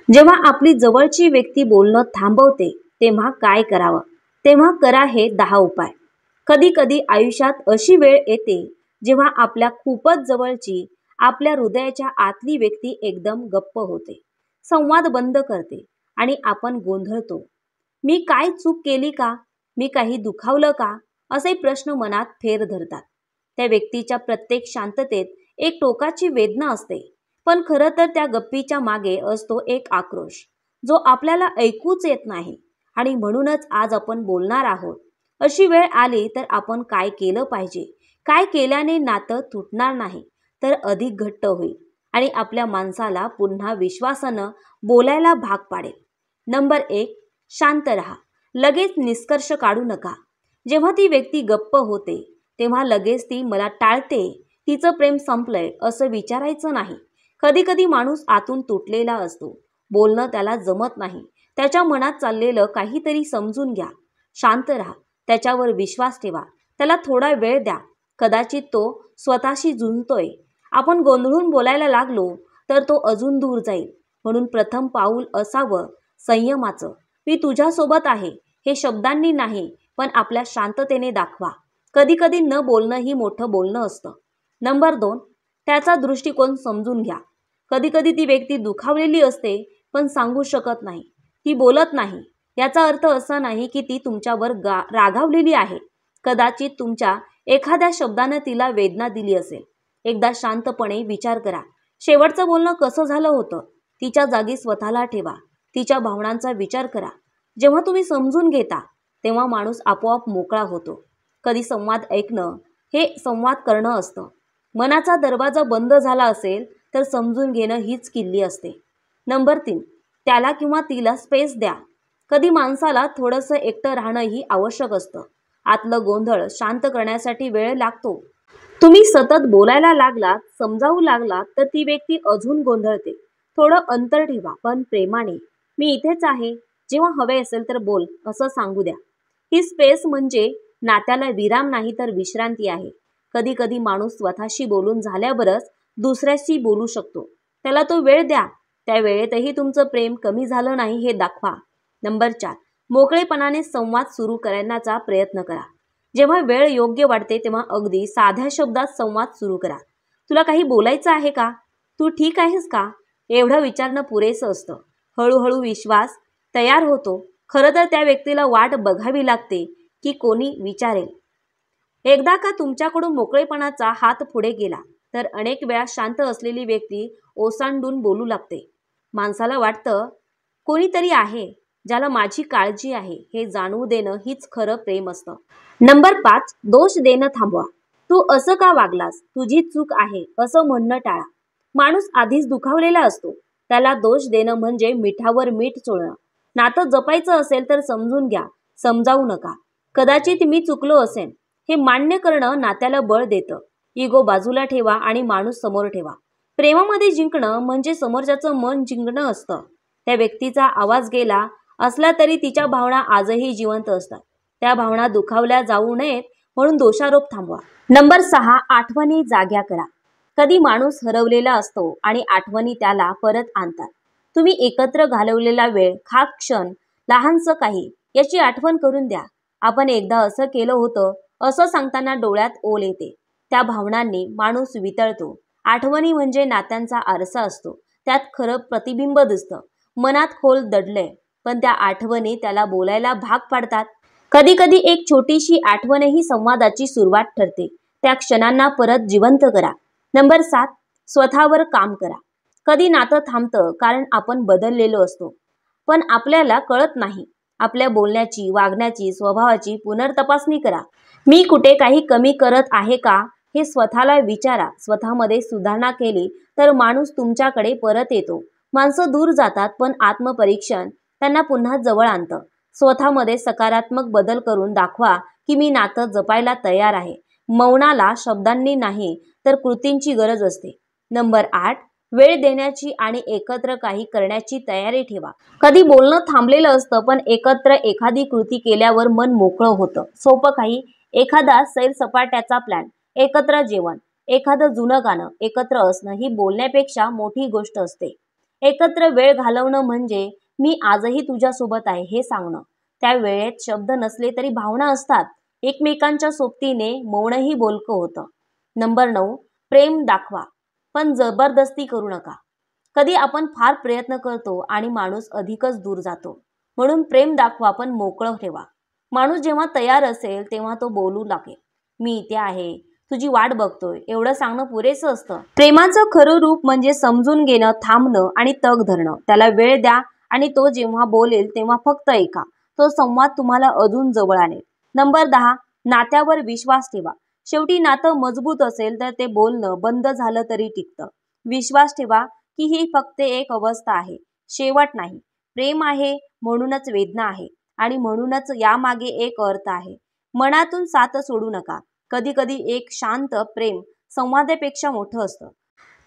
जेव्हा आपली जवळची व्यक्ती बोलणं थांबवते तेव्हा काय करावं? तेव्हा करा हे 10 उपाय. कधी कधी आयुष्यात अशी वेळ येते जेव्हा आपल्या खूपच जवळची, आपल्या हृदयाच्या आतली व्यक्ती एकदम गप्प होते, संवाद बंद करते आणि आपण गोंधळतो. मी काय चूक केली का? मी काही दुखावलं का? असे प्रश्न मनात फेर धरतात. त्या व्यक्तीच्या प्रत्येक शांततेत एक टोकाची वेदना असते, पण खरं तर त्या गप्पीच्या मागे असतो एक आक्रोश, जो आपल्याला ऐकूच येत नाही. आणि म्हणूनच आज आपण बोलणार आहोत. अशी वेळ आली तर आपण काय केलं पाहिजे? काय केल्याने नातं तुटणार नाही, तर अधिक घट्ट होईल आणि आपल्या माणसाला पुन्हा विश्वासानं बोलायला भाग पाडेल. नंबर 1, शांत रहा. लगेच निष्कर्ष काढू नका. जेव्हा ती व्यक्ती गप्प होते तेव्हा लगेच ती मला टाळते, तिचं प्रेम संपलंय असं विचारायचं नाही. कधी कधी माणूस आतून तुटलेला असतो, बोलणं त्याला जमत नाही. त्याच्या मनात चाललेलं काहीतरी समजून घ्या. शांत राहा, त्याच्यावर विश्वास ठेवा, त्याला थोडा वेळ द्या. कदाचित तो स्वतःशी झुंजतोय. आपण गोंधळून बोलायला लागलो तर तो अजून दूर जाईल. म्हणून प्रथम पाऊल असावं संयमाचं. मी तुझ्यासोबत आहे हे शब्दांनी नाही, पण आपल्या शांततेने दाखवा. कधी कधी न बोलणं ही मोठं बोलणं असतं. नंबर 2, त्याचा दृष्टिकोन समजून घ्या. कधी कधी ती व्यक्ती दुखावलेली असते पण सांगू शकत नाही. ती बोलत नाही. याचा अर्थ असा नाही की ती तुमच्यावर रागावलेली आहे. कदाचित तुमच्या एखाद्या शब्दाने तिला वेदना दिली असेल. एकदा शांतपणे विचार करा, शेवटचं बोलणं कसं झालं होतं? तिच्या जागी स्वतःला ठेवा. तिच्या भावनांचा विचार करा. जेव्हा तुम्ही समजून घेता तेव्हा माणूस आपोआप मोकळा होतो. कधी संवाद ऐकणं हे संवाद करणं असतं. मनाचा दरवाजा बंद झाला असेल तर समजून घेणं हीच किल्ली असते. नंबर 3, त्याला किंवा तिला स्पेस द्या. कधी माणसाला थोडंसं एकटं राहणंही आवश्यक असतं. आतलं गोंधळ शांत करण्यासाठी वेळ लागतो. तुम्ही सतत बोलायला लागलात, समजावू लागलात तर ती व्यक्ती अजून गोंधळते. थोडं अंतर ठेवा, पण प्रेमाने. मी इथेच आहे, जेव्हा हवे असेल तर बोल असं सांगू द्या. ही स्पेस म्हणजे नात्याला विराम नाही तर विश्रांती आहे. कधी कधी माणूस स्वतःशी बोलून झाल्यावरच दुसऱ्याशी बोलू शकतो. त्याला तो वेळ द्या. त्या वेळेतही तुमचं प्रेम कमी झालं नाही हे दाखवा. नंबर 4, मोकळेपणाने संवाद सुरू करण्याचा प्रयत्न करा. जेव्हा वेळ योग्य वाटते तेव्हा अगदी साध्या शब्दात संवाद सुरू करा. तुला काही बोलायचं आहे का? तू ठीक आहेस का? एवढं विचारणं पुरेसं असतं. हळूहळू विश्वास तयार होतो. खरं तर त्या व्यक्तीला वाट बघावी लागते की कोणी विचारेल. एकदा का तुमच्याकडून मोकळेपणाचा हात पुढे गेला तर अनेक वेळा शांत असलेली व्यक्ती ओसांडून बोलू लागते. माणसाला वाटतं कोणीतरी आहे ज्याला माझी काळजी आहे हे जाणवू देणं हीच खरं प्रेम असतं. नंबर 5, दोष देणं थांबवा. तू असं का वागलास? तुझी चूक आहे असं म्हणणं टाळा. माणूस आधीच दुखावलेला असतो. त्याला दोष देणं म्हणजे मिठावर मीठ चोळणं. नातं जपायचं असेल तर समजून घ्या, समजावू नका. कदाचित मी चुकलो असेन हे मान्य करणं नात्याला बळ देतं. इगो बाजूला ठेवा आणि माणूस समोर ठेवा. प्रेमामध्ये जिंकणं म्हणजे समोरच्याचं मन जिंकणं असतं. त्या व्यक्तीचा आवाज गेला असला तरी तिच्या भावना आजही जिवंत असतात. त्या भावना दुखावल्या जाऊ नयेत म्हणून दोषारोप थांबवा. नंबर 6, आठवणी जाग्या करा. कधी माणूस हरवलेला असतो आणि आठवणी त्याला परत आणतात. तुम्ही एकत्र घालवलेला वेळ, खास क्षण, लहानसं काही याची आठवण करून द्या. आपण एकदा असं केलं होतं असं सांगताना डोळ्यात ओल येते. त्या भावनांनी माणूस वितळतो. आठवणी म्हणजे नात्यांचा आरसा असतो. त्यात खरं प्रतिबिंब दिसतं. मनात खोल दडलंय पण त्या आठवणी त्याला बोलायला भाग पाडतात. कधी कधी एक छोटीशी आठवणही संवादाची सुरुवात ठरते. त्या क्षणांना परत जिवंत करा. नंबर 7, स्वतःवर काम करा. कधी नातं थांबतं कारण आपण बदललेलो असतो, पण आपल्याला कळत नाही. आपल्या बोलण्याची, वागण्याची, स्वभावाची पुनर्तपासणी करा. मी कुठे काही कमी करत आहे का हे स्वतःला विचारा. स्वतःमध्ये सुधारणा केली तर माणूस तुमच्याकडे परत येतो. माणसं दूर जातात पण आत्मपरीक्षण त्यांना पुन्हा जवळ आणतं. स्वतःमध्ये सकारात्मक बदल करून दाखवा की मी नातं जपायला तयार आहे. मौनाला शब्दांनी नाही तर कृतींची गरज असते. नंबर 8, वेळ देण्याची आणि एकत्र काही करण्याची तयारी ठेवा. कधी बोलणं थांबलेलं असतं पण एकत्र एखादी कृती केल्यावर मन मोकळं होतं. सोपं काही, एखादा सैर सपाट्याचा प्लॅन, एकत्र जेवण, एखादं जुनं गाणं, एकत्र असणं ही बोलण्यापेक्षा मोठी गोष्ट असते. एकत्र वेळ घालवणं म्हणजे मी आजही तुझ्यासोबत आहे हे सांगणं. त्या वेळेत शब्द नसले तरी भावना असतात. एकमेकांच्या सोबतीने मौनही बोलकं होतं. नंबर 9, प्रेम दाखवा पण जबरदस्ती करू नका. कधी आपण फार प्रयत्न करतो आणि माणूस अधिकच दूर जातो. म्हणून प्रेम दाखवा पण मोकळं ठेवा. माणूस जेव्हा तयार असेल तेव्हा तो बोलू लागेल. मी इथे आहे, तुझी वाट बघतोय, एवढं सांगणं पुरेसं असतं. प्रेमाचं खरं रूप म्हणजे समजून घेणं, थांबणं आणि तग धरणं. त्याला वेळ द्या आणि तो जेव्हा बोलेल तेव्हा फक्त ऐका. तो संवाद तुम्हाला अजून जवळ आणेल. नंबर 10, नात्यावर विश्वास ठेवा. शेवटी नातं मजबूत असेल तर ते बोलणं बंद झालं तरी टिकतं. विश्वास ठेवा की ही फक्त एक अवस्था आहे, शेवट नाही. प्रेम आहे म्हणूनच वेदना आहे आणि म्हणूनच यामागे एक अर्थ आहे. मनातून साथ सोडू नका. कधी कधी एक शांत प्रेम संवादापेक्षा मोठं असतं.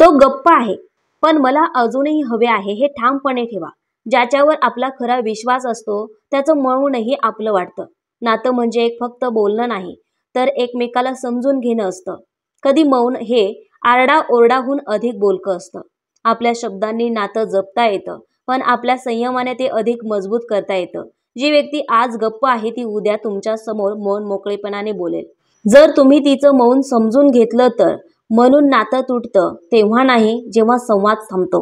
तो गप्प आहे पण मला अजूनही हवे आहे हे ठामपणे ठेवा. ज्याच्यावर आपला खरा विश्वास असतो त्याचं मौनही आपलं वाटतं. नातं म्हणजे एक फक्त बोलणं नाही तर एकमेकाला समजून घेणं असतं. कधी मौन हे आरडाओरडाहून अधिक बोलकं असतं. आपल्या शब्दांनी नातं जपता येतं पण आपल्या संयमाने ते अधिक मजबूत करता येतं. जी व्यक्ती आज गप्प आहे ती उद्या तुमच्या समोर मौन मोकळेपणाने बोलेल. जर तुम्ही तिचं मौन समजून घेतलं तर. म्हणून नातं तुटतं तेव्हा नाही जेव्हा संवाद थांबतो,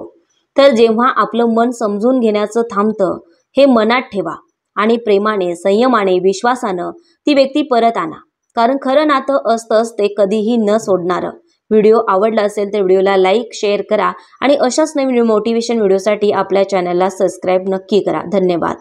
तर जेव्हा आपलं मन समजून घेण्याचं थांबतं. हे मनात ठेवा आणि प्रेमाने, संयमाने, विश्वासानं ती व्यक्ती परत आणा. कारण खरं नातं असतंच ते कधीही न सोडणारं. व्हिडिओ आवडला असेल तर व्हिडिओला लाईक, शेअर करा आणि अशाच नवीन मोटिवेशन व्हिडिओसाठी आपल्या चॅनलला सबस्क्राईब नक्की करा. धन्यवाद.